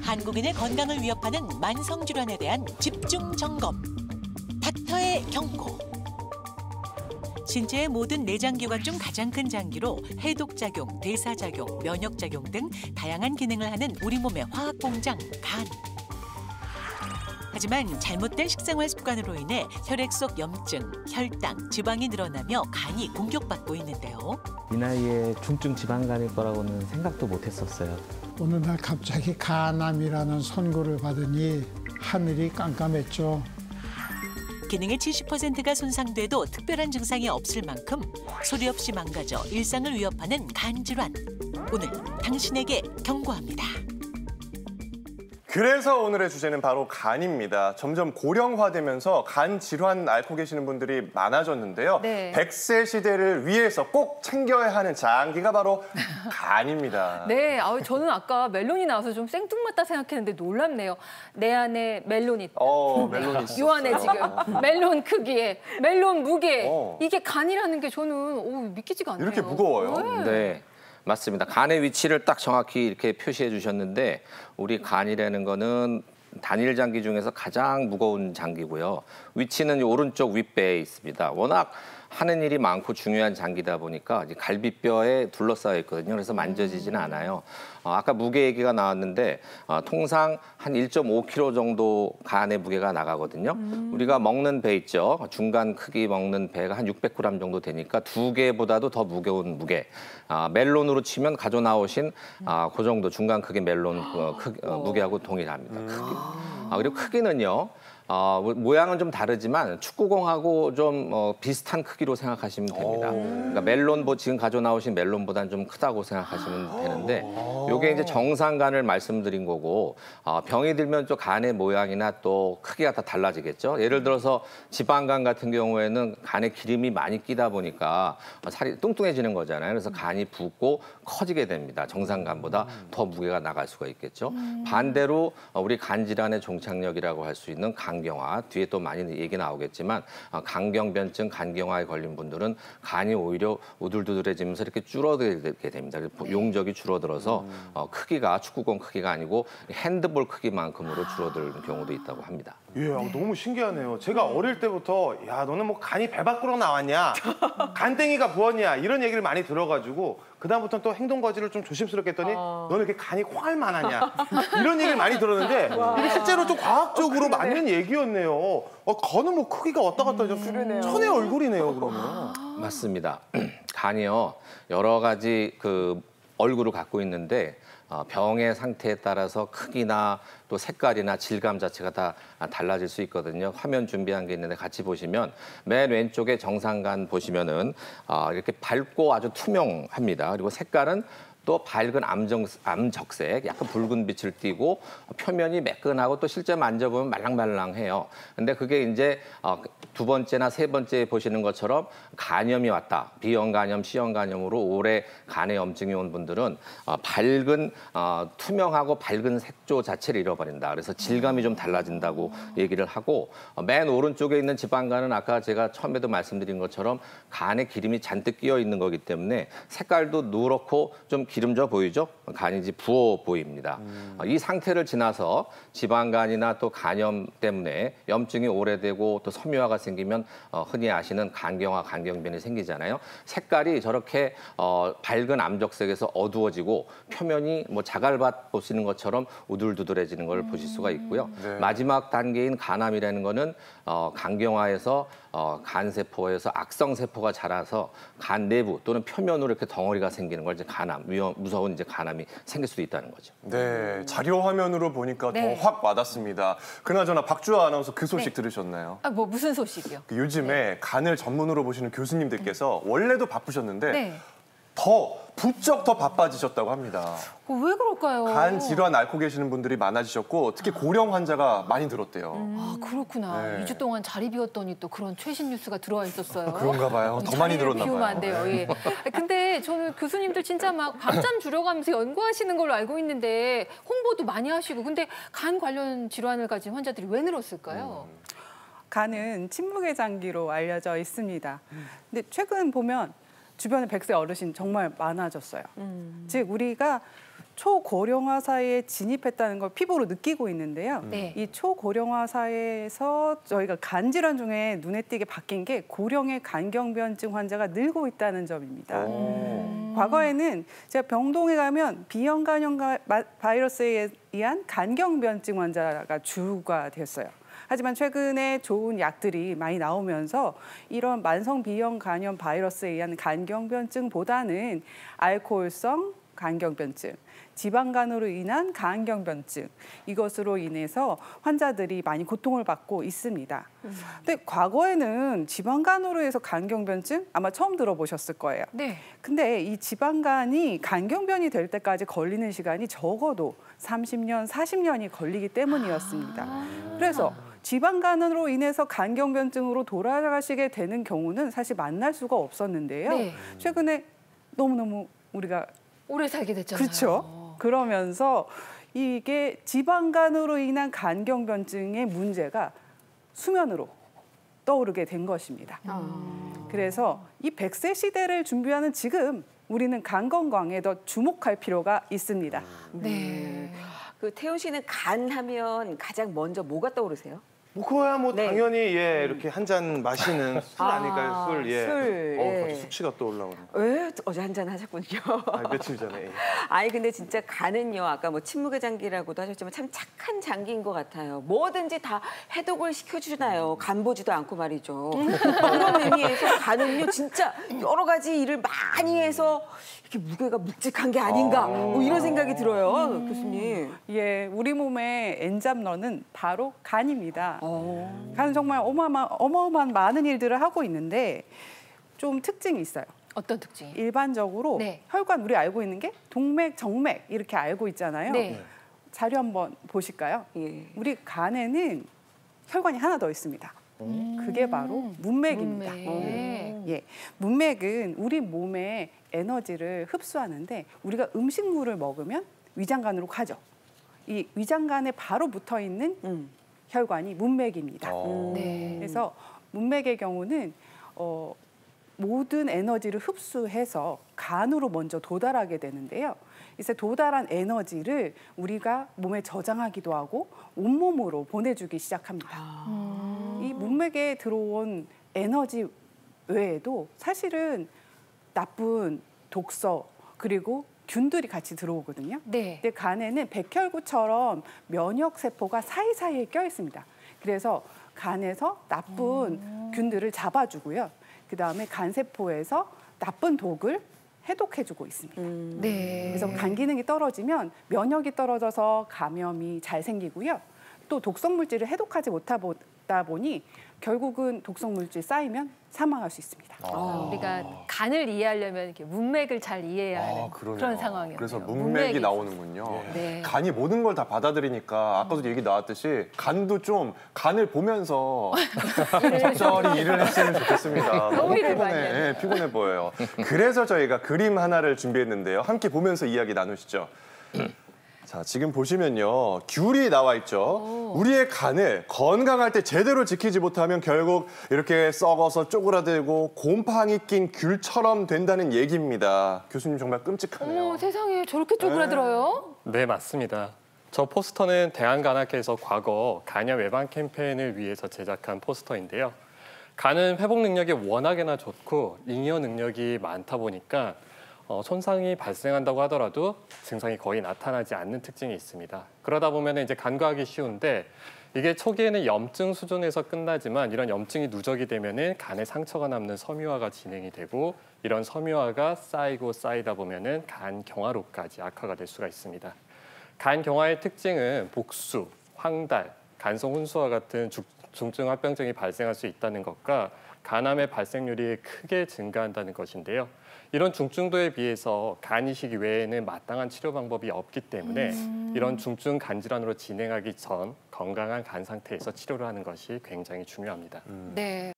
한국인의 건강을 위협하는 만성질환에 대한 집중 점검. 닥터의 경고. 신체의 모든 내장기관 중 가장 큰 장기로 해독작용, 대사작용, 면역작용 등 다양한 기능을 하는 우리 몸의 화학공장, 간. 하지만 잘못된 식생활 습관으로 인해 혈액 속 염증, 혈당, 지방이 늘어나며 간이 공격받고 있는데요. 이 나이에 중증 지방간일 거라고는 생각도 못했었어요. 어느 날 갑자기 간암이라는 선고를 받으니 하늘이 깜깜했죠. 기능의 70%가 손상돼도 특별한 증상이 없을 만큼 소리 없이 망가져 일상을 위협하는 간 질환. 오늘 당신에게 경고합니다. 그래서 오늘의 주제는 바로 간입니다. 점점 고령화되면서 간 질환 앓고 계시는 분들이 많아졌는데요. 네. 100세 시대를 위해서 꼭 챙겨야 하는 장기가 바로 간입니다. 네, 저는 아까 멜론이 나와서 좀 생뚱맞다 생각했는데 놀랍네요. 내 안에 멜론이 있다. 멜론이 있었어요. 요 안에 지금 멜론 크기에, 멜론 무게. 이게 간이라는 게 저는 믿기지가 않네요. 이렇게 무거워요? 네. 맞습니다. 간의 위치를 딱 정확히 이렇게 표시해 주셨는데 우리 간이라는 거는 단일 장기 중에서 가장 무거운 장기고요. 위치는 오른쪽 윗배에 있습니다. 워낙 하는 일이 많고 중요한 장기다 보니까 갈비뼈에 둘러싸여 있거든요. 그래서 만져지지는 않아요. 아까 무게 얘기가 나왔는데 통상 한 1.5kg 정도 간의 무게가 나가거든요. 우리가 먹는 배 있죠. 중간 크기 먹는 배가 한 600g 정도 되니까 두 개보다도 더 무거운 무게. 멜론으로 치면 가져 나오신 그 정도 중간 크기 멜론 무게하고 동일합니다. 그리고 크기는요. 모양은 좀 다르지만 축구공하고 좀 비슷한 크기로 생각하시면 됩니다. 그러니까 멜론 지금 가져 나오신 멜론보다는 좀 크다고 생각하시면 되는데 이게 이제 정상간을 말씀드린 거고 병이 들면 또 간의 모양이나 또 크기가 다 달라지겠죠. 예를 들어서 지방간 같은 경우에는 간에 기름이 많이 끼다 보니까 살이 뚱뚱해지는 거잖아요. 그래서 간이 붓고 커지게 됩니다. 정상간보다 더 무게가 나갈 수가 있겠죠. 반대로 우리 간 질환의 종착역이라고 할 수 있는 간경화, 뒤에 또 많이 얘기 나오겠지만 간경변증, 간경화에 걸린 분들은 간이 오히려 우둘두둘해지면서 이렇게 줄어들게 됩니다. 용적이 줄어들어서 크기가 축구공 크기가 아니고 핸드볼 크기만큼으로 줄어드는 경우도 있다고 합니다. 예, 너무 신기하네요. 제가 어릴 때부터 야, 너는 뭐 간이 배 밖으로 나왔냐? 간땡이가 부었냐? 이런 얘기를 많이 들어가지고 그다음부터는 또 행동 거지를 좀 조심스럽게 했더니 너는 이렇게 간이 콩알만하냐? 이런 얘기를 많이 들었는데 이게 실제로 좀 과학적으로 맞는 얘기였네요. 간은 뭐 크기가 왔다 갔다 해서 천의 얼굴이네요, 그러면. 맞습니다. 간이요, 여러 가지 얼굴을 갖고 있는데 병의 상태에 따라서 크기나 또 색깔이나 질감 자체가 다 달라질 수 있거든요. 화면 준비한 게 있는데 같이 보시면 맨 왼쪽에 정상간 보시면은 이렇게 밝고 아주 투명합니다. 그리고 색깔은 또 밝은 암적색, 약간 붉은 빛을 띠고 표면이 매끈하고 또 실제 만져보면 말랑말랑해요. 근데 그게 이제 두 번째나 세 번째 보시는 것처럼 간염이 왔다. B형 간염, C형 간염으로 오래 간에 염증이 온 분들은 밝은 투명하고 밝은 색조 자체를 잃어버린다. 그래서 질감이 좀 달라진다고 얘기를 하고 맨 오른쪽에 있는 지방간은 아까 제가 처음에도 말씀드린 것처럼 간에 기름이 잔뜩 끼어 있는 거기 때문에 색깔도 누렇고 좀 기름져 보이죠? 간이 이제 부어 보입니다. 이 상태를 지나서 지방간이나 또 간염 때문에 염증이 오래되고 또 섬유화가 생기면 흔히 아시는 간경화, 간경변이 생기잖아요. 색깔이 저렇게 밝은 암적색에서 어두워지고 표면이 뭐 자갈밭 보시는 것처럼 우둘두둘해지는 걸 보실 수가 있고요. 네. 마지막 단계인 간암이라는 거는 간경화에서 간세포에서 악성세포가 자라서 간 내부 또는 표면으로 이렇게 덩어리가 생기는 걸 이제 간암, 무서운 이제 간암이 생길 수도 있다는 거죠. 네, 자료 화면으로 보니까 네. 더 확 와닿습니다. 그나저나 박주아 아나운서 그 소식 들으셨나요? 무슨 소식이요? 요즘에 간을 전문으로 보시는 교수님들께서 원래도 바쁘셨는데 네. 부쩍 더 바빠지셨다고 합니다. 왜 그럴까요? 간 질환 앓고 계시는 분들이 많아지셨고 특히 고령 환자가 많이 늘었대요. 그렇구나. 네. 2주 동안 자리 비웠더니 또 그런 최신 뉴스가 들어와 있었어요. 그런가 봐요. 더 많이 자리를 들었나 비우면 봐요. 안 돼요. 예. 근데 저는 교수님들 진짜 막 밤잠 줄여가면서 연구하시는 걸로 알고 있는데 홍보도 많이 하시고 근데 간 관련 질환을 가진 환자들이 왜 늘었을까요? 간은 침묵의 장기로 알려져 있습니다. 근데 최근 보면 주변에 100세 어르신 정말 많아졌어요. 즉 우리가 초고령화 사회에 진입했다는 걸 피부로 느끼고 있는데요. 네. 이 초고령화 사회에서 저희가 간 질환 중에 눈에 띄게 바뀐 게 고령의 간경변증 환자가 늘고 있다는 점입니다. 과거에는 제가 병동에 가면 B형 간염 바이러스에 의한 간경변증 환자가 주가 됐어요. 하지만 최근에 좋은 약들이 많이 나오면서 이런 만성 B형 간염 바이러스에 의한 간경변증보다는 알코올성 간경변증, 지방간으로 인한 간경변증, 이것으로 인해서 환자들이 많이 고통을 받고 있습니다. 근데 과거에는 지방간으로 해서 간경변증 아마 처음 들어보셨을 거예요. 네. 근데 이 지방간이 간경변이 될 때까지 걸리는 시간이 적어도 30년, 40년이 걸리기 때문이었습니다. 그래서 지방간으로 인해서 간경변증으로 돌아가시게 되는 경우는 사실 만날 수가 없었는데요. 네. 최근에 너무너무 우리가 오래 살게 됐잖아요. 그렇죠. 그러면서 이게 지방간으로 인한 간경변증의 문제가 수면으로 떠오르게 된 것입니다. 그래서 이 100세 시대를 준비하는 지금 우리는 간 건강에 더 주목할 필요가 있습니다. 네. 그 태훈 씨는 간 하면 가장 먼저 뭐가 떠오르세요? 뭐 그거야 뭐 네. 당연히 예 이렇게 한 잔 마시는 술 아닐까요? 술 예. 술, 예. 갑자기 숙취가 떠올라오네. 왜 어제 한 잔 하셨군요. 며칠 전에. 예. 아니 근데 진짜 간은요 아까 뭐 침묵의 장기라고도 하셨지만 참 착한 장기인 것 같아요. 뭐든지 다 해독을 시켜주잖아요. 간 보지도 않고 말이죠. 그런 의미에서 간은요 진짜 여러 가지 일을 많이 해서 이렇게 무게가 묵직한 게 아닌가 뭐 이런 생각이 들어요, 교수님. 예, 우리 몸의 엔잡러는 바로 간입니다. 간은 정말 어마어마한 많은 일들을 하고 있는데 좀 특징이 있어요. 어떤 특징이? 일반적으로 네. 혈관 우리 알고 있는 게 동맥, 정맥 이렇게 알고 있잖아요. 네. 자료 한번 보실까요? 예. 우리 간에는 혈관이 하나 더 있습니다. 그게 바로 문맥입니다. 문맥. 예, 문맥은 우리 몸의 에너지를 흡수하는데 우리가 음식물을 먹으면 위장관으로 가죠. 이 위장관에 바로 붙어 있는 혈관이 문맥입니다. 네. 그래서 문맥의 경우는 모든 에너지를 흡수해서 간으로 먼저 도달하게 되는데요. 이제 도달한 에너지를 우리가 몸에 저장하기도 하고 온몸으로 보내주기 시작합니다. 이 문맥에 들어온 에너지 외에도 사실은 나쁜 독소 그리고 균들이 같이 들어오거든요. 네. 근데 간에는 백혈구처럼 면역 세포가 사이사이에 껴 있습니다. 그래서 간에서 나쁜 균들을 잡아주고요. 그다음에 간 세포에서 나쁜 독을 해독해주고 있습니다. 네. 그래서 간 기능이 떨어지면 면역이 떨어져서 감염이 잘 생기고요. 또 독성 물질을 해독하지 못하다 보니 결국은 독성 물질 쌓이면 사망할 수 있습니다. 우리가 간을 이해하려면 이렇게 문맥을 잘 이해해야 하는 그런 상황이에요. 그래서 문맥이 나오는군요. 네. 간이 모든 걸 다 받아들이니까 아까도 얘기 나왔듯이 간도 좀 간을 보면서 적절히 일을 했으면 좋겠습니다. 너무 일을 많이 하네요. 피곤해 보여요. 그래서 저희가 그림 하나를 준비했는데요. 함께 보면서 이야기 나누시죠. 자, 지금 보시면요. 귤이 나와 있죠. 우리의 간을 건강할 때 제대로 지키지 못하면 결국 이렇게 썩어서 쪼그라들고 곰팡이 낀 귤처럼 된다는 얘기입니다. 교수님 정말 끔찍하네요. 어머, 세상에 저렇게 쪼그라들어요? 네, 맞습니다. 저 포스터는 대한간학회에서 과거 간염 예방 캠페인을 위해서 제작한 포스터인데요. 간은 회복 능력이 워낙에나 좋고 잉여 능력이 많다 보니까 손상이 발생한다고 하더라도 증상이 거의 나타나지 않는 특징이 있습니다. 그러다 보면 이제 간과하기 쉬운데 이게 초기에는 염증 수준에서 끝나지만 이런 염증이 누적이 되면은 간에 상처가 남는 섬유화가 진행이 되고 이런 섬유화가 쌓이고 쌓이다 보면은 간 경화로까지 악화가 될 수가 있습니다. 간 경화의 특징은 복수, 황달, 간성 혼수와 같은 중증 합병증이 발생할 수 있다는 것과 간암의 발생률이 크게 증가한다는 것인데요. 이런 중증도에 비해서 간 이식 외에는 마땅한 치료 방법이 없기 때문에 이런 중증 간 질환으로 진행하기 전 건강한 간 상태에서 치료를 하는 것이 굉장히 중요합니다. 네.